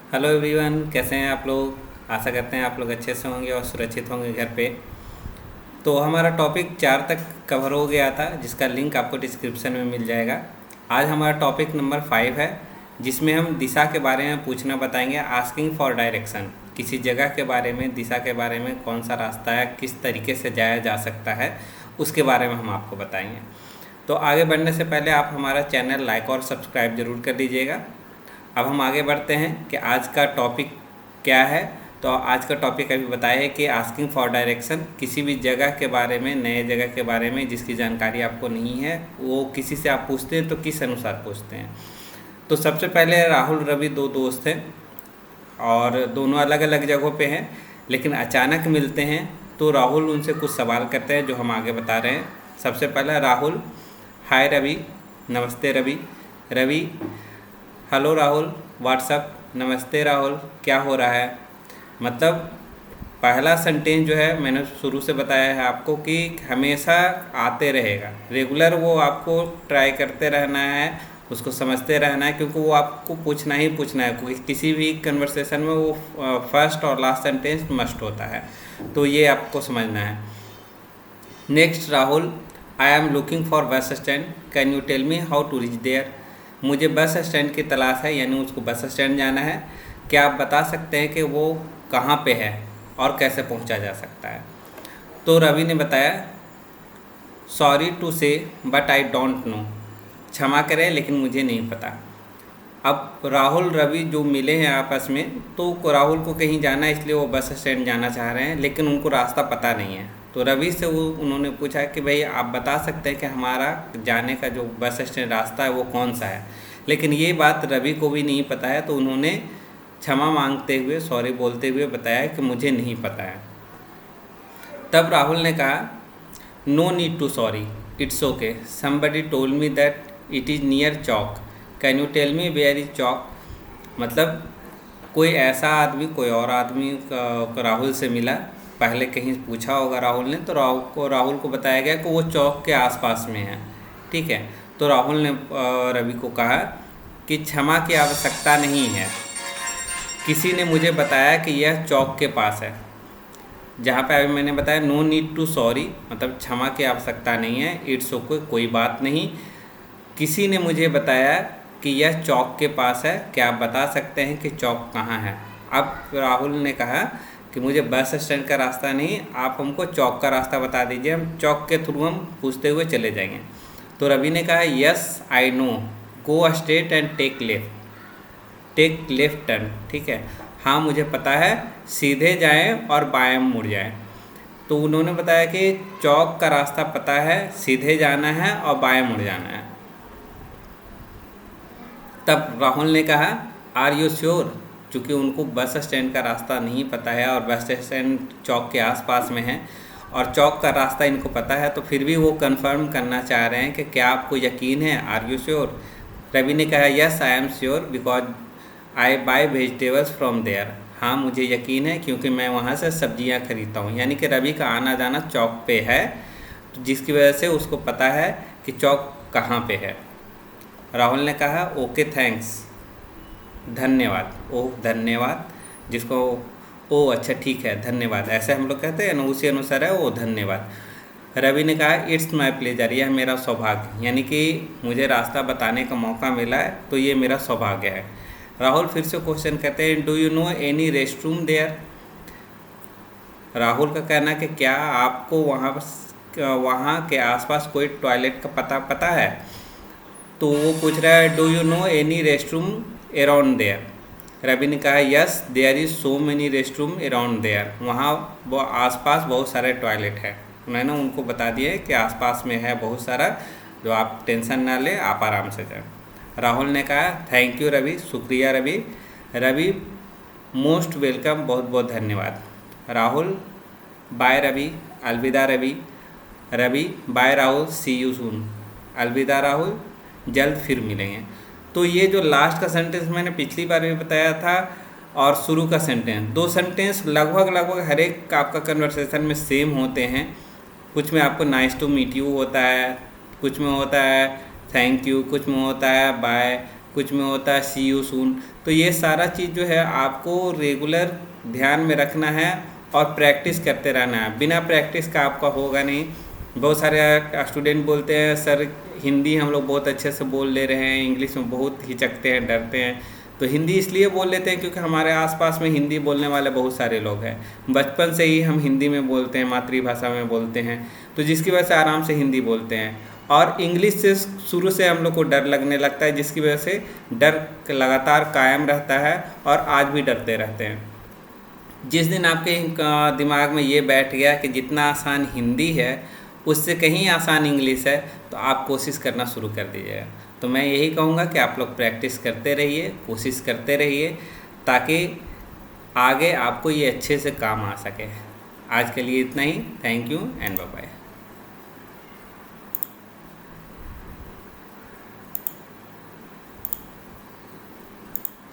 Hello everyone, कैसे हैं आप लोग। आशा करते हैं आप लोग अच्छे से होंगे और सुरक्षित होंगे घर पे। तो हमारा टॉपिक 4 तक कवर हो गया था, जिसका लिंक आपको डिस्क्रिप्शन में मिल जाएगा। आज हमारा टॉपिक नंबर 5 है, जिसमें हम दिशा के बारे में पूछना बताएंगे। आस्किंग फॉर डायरेक्शन, किसी जगह के बारे में, दिशा के बारे में, कौन सा रास्ता है, किस तरीके से जाया जा सकता है, उसके बारे में हम आपको बताएंगे। तो आगे बढ़ने से पहले आप हमारा चैनल लाइक और सब्सक्राइब ज़रूर कर लीजिएगा। अब हम आगे बढ़ते हैं कि आज का टॉपिक क्या है। तो आज का टॉपिक अभी बताया है कि आस्किंग फॉर डायरेक्शन, किसी भी जगह के बारे में, नए जगह के बारे में जिसकी जानकारी आपको नहीं है, वो किसी से आप पूछते हैं तो किस अनुसार पूछते हैं। तो सबसे पहले राहुल रवि दो दोस्त हैं और दोनों अलग अलग जगहों पे हैं, लेकिन अचानक मिलते हैं। तो राहुल उनसे कुछ सवाल करते हैं जो हम आगे बता रहे हैं। सबसे पहला राहुल, हाय रवि, नमस्ते रवि। रवि, हेलो राहुल, व्हाट्सअप, नमस्ते राहुल, क्या हो रहा है। मतलब पहला सेंटेंस जो है, मैंने शुरू से बताया है आपको कि हमेशा आते रहेगा, रेगुलर वो आपको ट्राई करते रहना है, उसको समझते रहना है, क्योंकि वो आपको पूछना ही पूछना है। क्योंकि किसी भी कन्वर्सेशन में वो फर्स्ट और लास्ट सेंटेंस मस्ट होता है, तो ये आपको समझना है। Next Rahul, I am looking for bus stand, can you tell me how to reach there. मुझे बस स्टैंड की तलाश है, यानी उसको बस स्टैंड जाना है। क्या आप बता सकते हैं कि वो कहाँ पे है और कैसे पहुँचा जा सकता है। तो रवि ने बताया, सॉरी टू से बट आई डोंट नो, क्षमा करें लेकिन मुझे नहीं पता। अब राहुल रवि जो मिले हैं आपस में, तो राहुल को कहीं जाना है, इसलिए वो बस स्टैंड जाना चाह रहे हैं, लेकिन उनको रास्ता पता नहीं है। तो रवि से वो उन्होंने पूछा कि भाई आप बता सकते हैं कि हमारा जाने का जो बस स्टैंड रास्ता है वो कौन सा है। लेकिन ये बात रवि को भी नहीं पता है, तो उन्होंने क्षमा मांगते हुए, सॉरी बोलते हुए बताया कि मुझे नहीं पता है। तब राहुल ने कहा, no need to sorry, it's okay, somebody told me that it is near chowk, can you tell me where is chowk. मतलब कोई ऐसा आदमी, कोई और आदमी राहुल से मिला, पहले कहीं पूछा होगा राहुल ने, तो राहुल को बताया गया कि वो चौक के आसपास में है। ठीक है। तो राहुल ने रवि को कहा कि क्षमा की आवश्यकता नहीं है, किसी ने मुझे बताया कि यह चौक के पास है। जहाँ पे अभी मैंने बताया नो नीड टू सॉरी, मतलब क्षमा की आवश्यकता नहीं है, इट्स ओके, कोई बात नहीं, किसी ने मुझे बताया कि यह चौक के पास है, क्या आप बता सकते हैं कि चौक कहाँ है। अब राहुल ने कहा कि मुझे बस स्टैंड का रास्ता नहीं, आप हमको चौक का रास्ता बता दीजिए, हम चौक के थ्रू हम पूछते हुए चले जाएंगे। तो रवि ने कहा, yes I know, go straight and take left turn. ठीक है, हाँ मुझे पता है, सीधे जाएं और बाएं मुड़ जाएं। तो उन्होंने बताया कि चौक का रास्ता पता है, सीधे जाना है और बाएं मुड़ जाना है। तब राहुल ने कहा, आर यू श्योर, चूँकि उनको बस स्टैंड का रास्ता नहीं पता है और बस स्टैंड चौक के आसपास में है और चौक का रास्ता इनको पता है, तो फिर भी वो कंफर्म करना चाह रहे हैं कि क्या आपको यकीन है, आर यू श्योर। रवि ने कहा, yes I am sure because I buy vegetables from there, हाँ मुझे यकीन है क्योंकि मैं वहाँ से सब्जियाँ खरीदता हूँ। यानी कि रवि का आना जाना चौक पे है, तो जिसकी वजह से उसको पता है कि चौक कहाँ पे है। राहुल ने कहा, ओके थैंक्स, धन्यवाद, ओह धन्यवाद, जिसको ओ अच्छा ठीक है धन्यवाद ऐसे हम लोग कहते हैं ना, उसी अनुसार है वो धन्यवाद। रवि ने कहा, इट्स माय प्लेजर, यह मेरा सौभाग्य, यानी कि मुझे रास्ता बताने का मौका मिला है तो ये मेरा सौभाग्य है। राहुल फिर से क्वेश्चन करते हैं, do you know any rest room there. Rahul का कहना कि क्या आपको वहाँ के आसपास कोई टॉयलेट का पता है। तो वो पूछ रहा है, do you know any rest room around there. Ravi ने कहा, yes there is so many rest room around there, वहाँ वो आसपास बहुत सारे टॉयलेट है। मैंने उनको बता दिया है कि आसपास में है बहुत सारा, जो आप टेंशन ना लें, आप आराम से जाएं। राहुल ने कहा, थैंक यू रवि, शुक्रिया रवि। रवि, मोस्ट वेलकम, बहुत बहुत धन्यवाद। राहुल, बाय रवि, अलविदा Ravi. Ravi, bye Rahul, see you soon, अलविदा राहुल, जल्द फिर मिलेंगे। तो ये जो लास्ट का सेंटेंस मैंने पिछली बार भी बताया था और शुरू का सेंटेंस, दो सेंटेंस लगभग हर एक आपका कन्वर्सेशन में सेम होते हैं। कुछ में आपको नाइस टू मीट यू होता है, कुछ में होता है थैंक यू, कुछ में होता है बाय, कुछ में होता है सी यू सून। तो ये सारा चीज़ जो है आपको रेगुलर ध्यान में रखना है और प्रैक्टिस करते रहना है। बिना प्रैक्टिस का आपका होगा नहीं। बहुत सारे स्टूडेंट बोलते हैं सर हिंदी हम लोग बहुत अच्छे से बोल ले रहे हैं, इंग्लिश में बहुत हिचकते हैं, डरते हैं। तो हिंदी इसलिए बोल लेते हैं क्योंकि हमारे आसपास में हिंदी बोलने वाले बहुत सारे लोग हैं। बचपन से ही हम हिंदी में बोलते हैं, मातृभाषा में बोलते हैं, तो जिसकी वजह से आराम से हिंदी बोलते हैं। और इंग्लिश से शुरू से हम लोग को डर लगने लगता है, जिसकी वजह से डर लगातार कायम रहता है और आज भी डरते रहते हैं। जिस दिन आपके दिमाग में ये बैठ गया कि जितना आसान हिंदी है उससे कहीं आसान इंग्लिश है, तो आप कोशिश करना शुरू कर दीजिएगा। तो मैं यही कहूँगा कि आप लोग प्रैक्टिस करते रहिए, कोशिश करते रहिए, ताकि आगे आपको ये अच्छे से काम आ सके। आज के लिए इतना ही। Thank you and bye bye.